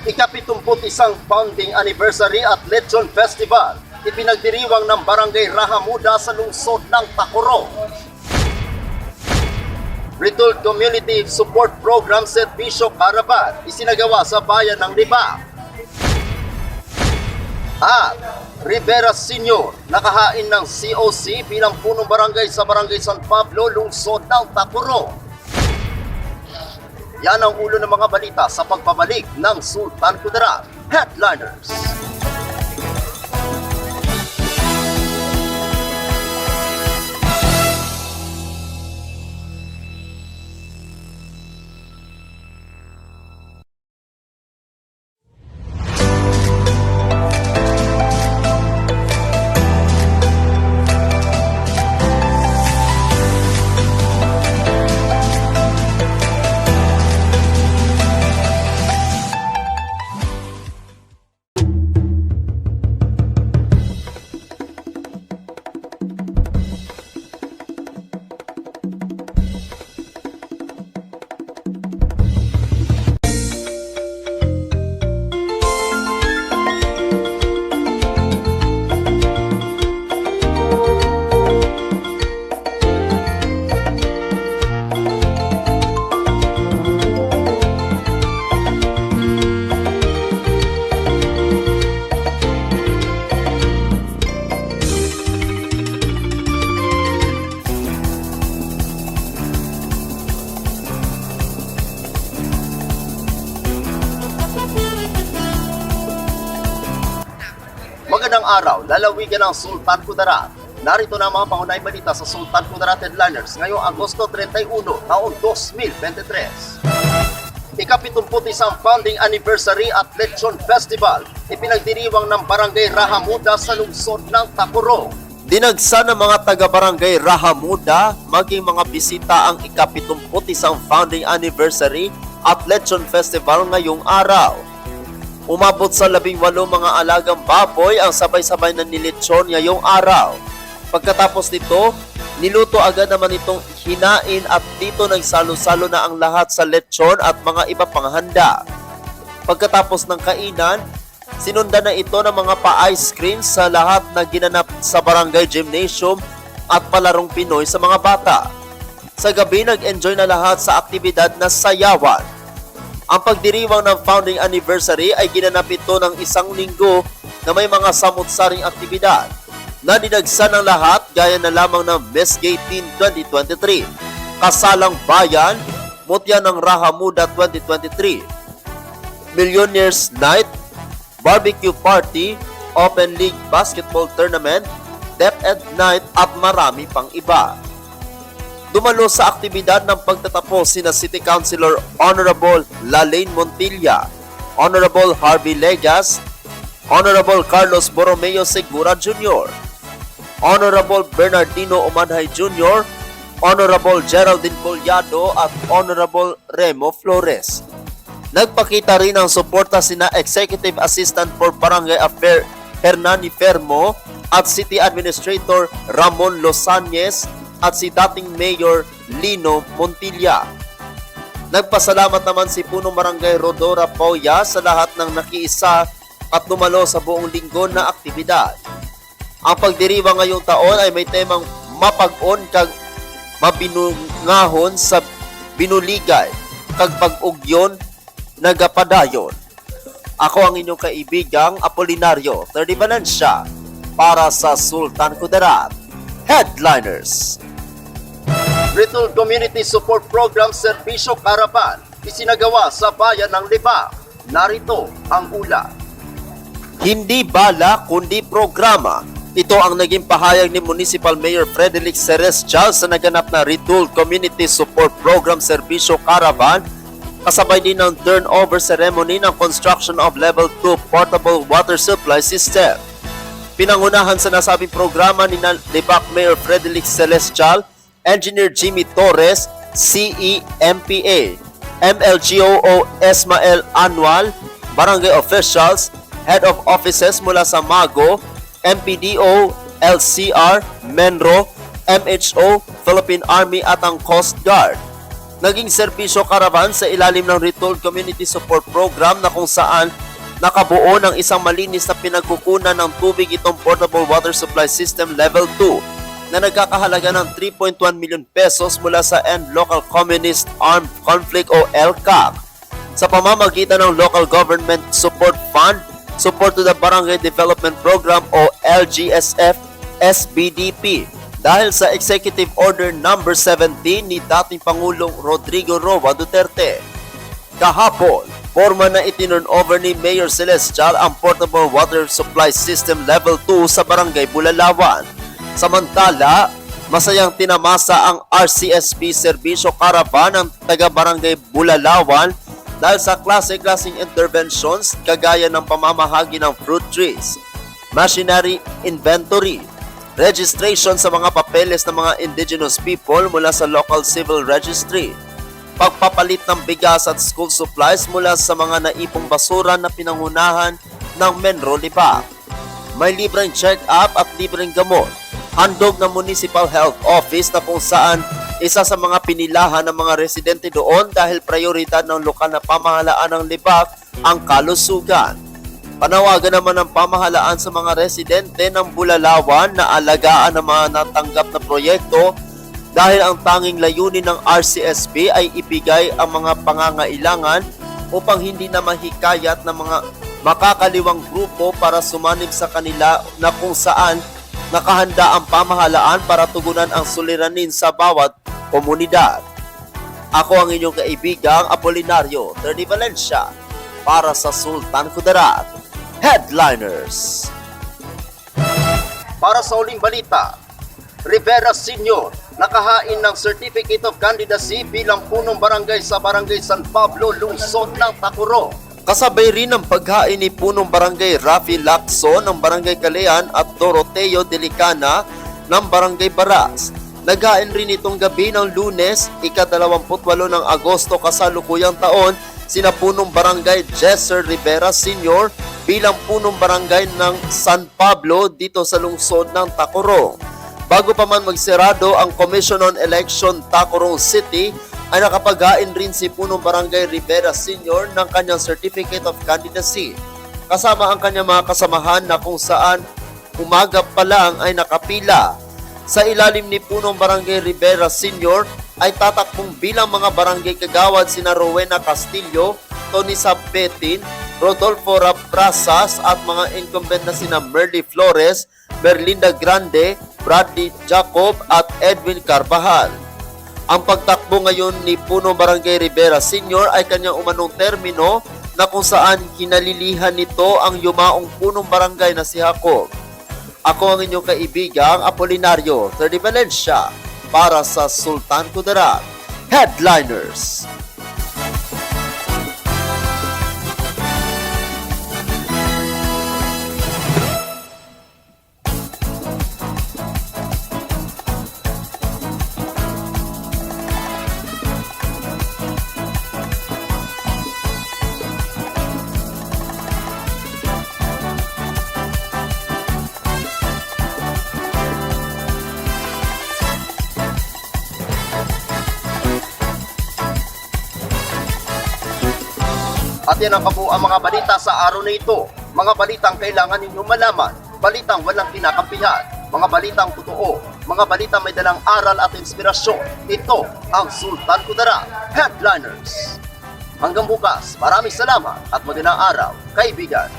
Ika-71 founding anniversary at Lechon Festival, ipinagdiriwang ng Barangay Rahamuda sa lungsod ng Tacoro. Retold Community Support Program Serbisyo Caravan, isinagawa sa bayan ng Libak. At Rivera Senior, nakahain ng COC bilang punong barangay sa Barangay San Pablo, lungsod ng Tacoro. Yan ang ulo ng mga balita sa pagpabalik ng Sultan Kudarat Headliners. Magandang araw, lalawigan ng Sultan Kudarat. Narito na ang mga pangunahing balita sa Sultan Kudarat Headliners ngayong Agosto 31, taong 2023. Ika-71 founding anniversary at Lechon Festival, ipinagdiriwang ng Barangay Rahamuda sa lungsod ng Tacoro. Dinagsa ng mga taga-Barangay Rahamuda maging mga bisita ang ika-71 founding anniversary at Lechon Festival ngayong araw. Umabot sa 18 mga alagang baboy ang sabay-sabay na nilitsyon ngayong araw. Pagkatapos nito, niluto agad naman itong hinain at dito nagsalo-salo na ang lahat sa lechon at mga iba pang handa. Pagkatapos ng kainan, sinundan na ito ng mga pa-ice cream sa lahat na ginanap sa barangay gymnasium at palarong Pinoy sa mga bata. Sa gabi, nag-enjoy na lahat sa aktibidad na sayawan. Ang pagdiriwang ng founding anniversary ay ginanap ito ng isang linggo na may mga samut-saring aktibidad na dinagsa ng lahat gaya na lamang ng Miss Gay Teen 2023, Kasalang Bayan, Mutya ng Rahamuda 2023, Millionaires Night, Barbecue Party, Open League Basketball Tournament, DepEd Night at marami pang iba. Dumalo sa aktibidad ng pagtatapos sina City Councilor Honorable Lalaine Montilla, Honorable Harvey Legas, Honorable Carlos Borromeo Segura Jr., Honorable Bernardino Umanhay Jr., Honorable Geraldine Collado at Honorable Remo Flores. Nagpakita rin ng suporta sina Executive Assistant for Barangay Affairs Hernani Fermo at City Administrator Ramon Losañez at si dating Mayor Lino Montilla. Nagpasalamat naman si Punong Barangay Rodora Poya sa lahat ng nakiisa at dumalo sa buong linggo na aktibidad. Ang pagdiriwang ngayong taon ay may temang mapag-on kag mabinungahon sa binuligay kag pag-ugyon nagapadayon. Ako ang inyong kaibigang Apolinario Terdibanancia para sa Sultan Kudarat Headliners. Retold Community Support Program Serbisyo Caravan, isinagawa sa bayan ng Libak. Narito ang ulat. Hindi bala kundi programa. Ito ang naging pahayag ni Municipal Mayor Frederick Cerezcal sa naganap na Retold Community Support Program Serbisyo Caravan, kasabay din ng turnover ceremony ng construction of Level 2 Portable Water Supply System. Pinangunahan sa nasabing programa ni Libak Mayor Frederick Cerezcal, Engineer Jimmy Torres, CEMPA, MLGOO Esmael Anwal, Barangay Officials, Head of Offices mula sa Mago, MPDO, LCR, Menro, MHO, Philippine Army at ang Coast Guard. naging serbisyo karavan sa ilalim ng Retold Community Support Program na kung saan nakabuo ng isang malinis na pinagkukunan ng tubig itong Portable Water Supply System Level 2 na nagkakahalaga ng 3.1 million pesos mula sa End Local Communist Armed Conflict o LCAC sa pamamagitan ng Local Government Support Fund, Support to the Barangay Development Program o LGSF SBDP dahil sa Executive Order Number 17 ni dating Pangulong Rodrigo Roa Duterte. Kahapon, forma na itinurn over ni Mayor Celestial ang Portable Water Supply System Level 2 sa Barangay Bulalawan. Samantala, masayang tinamasa ang RCSP Serbisyo Caravan ng taga-Barangay Bulalawan dahil sa klase-klaseng interventions kagaya ng pamamahagi ng fruit trees, machinery inventory, registration sa mga papeles ng mga indigenous people mula sa local civil registry, pagpapalit ng bigas at school supplies mula sa mga naipong basura na pinangunahan ng Menro Libak. May libreng check-up at libreng gamot. Handog ng Municipal Health Office na kung saan isa sa mga pinilahan ng mga residente doon dahil prioridad ng lokal na pamahalaan ng Libak ang kalusugan. Panawagan naman ng pamahalaan sa mga residente ng Bulalawan na alagaan ang mga natanggap na proyekto dahil ang tanging layunin ng RCSP ay ibigay ang mga pangangailangan upang hindi na mahikayat ng mga makakaliwang grupo para sumanib sa kanila na kung saan nakahanda ang pamahalaan para tugunan ang suliranin sa bawat komunidad. Ako ang inyong kaibigang Apolinario Terdy Valencia para sa Sultan Kudarat Headliners. Para sa uling balita, Rivera Sr. nakahain ng Certificate of Candidacy bilang punong barangay sa Barangay San Pablo, lungsod ng Tacuro. Kasabay rin ang paghain ni punong barangay Rafi Lacson ng Barangay Calean at Doroteo Delicana ng Barangay Baras. Naghain rin itong gabi ng Lunes, ika-28 ng Agosto kasalukuyang taon, sina punong barangay Jesser Rivera Sr. bilang punong barangay ng San Pablo dito sa lungsod ng Tacurong. Bago pa man magsirado ang Commission on Election Tacurong City, ay nakapaghain rin si punong barangay Rivera Sr. ng kanyang Certificate of Candidacy. Kasama ang kanyang mga kasamahan na kung saan umaga pa lang ay nakapila. Sa ilalim ni punong barangay Rivera Sr. ay tatakbong bilang mga barangay kagawad sina Rowena Castillo, Tony Sabetin, Rodolfo Rabrasas at mga incumbent na sina Merly Flores, Merlinda Grande, Bradley Jacob at Edwin Carvajal. Ang pagtakbo ngayon ni punong barangay Rivera Sr. ay kanyang umanong termino na kung saan kinalilihan nito ang yumaong punong barangay na si Jacob. Ako ang inyong kaibigang Apolinario Terdy Valencia para sa Sultan Kudarat Headliners. At yan ang kabuuan mga balita sa araw na ito. Mga balitang kailangan ninyong malaman, balitang walang kinakampihan, mga balitang totoo, mga balitang may dalang aral at inspirasyon. Ito ang Sultan Kudarat Headliners. Hanggang bukas, maraming salamat at magandang araw, kaibigan.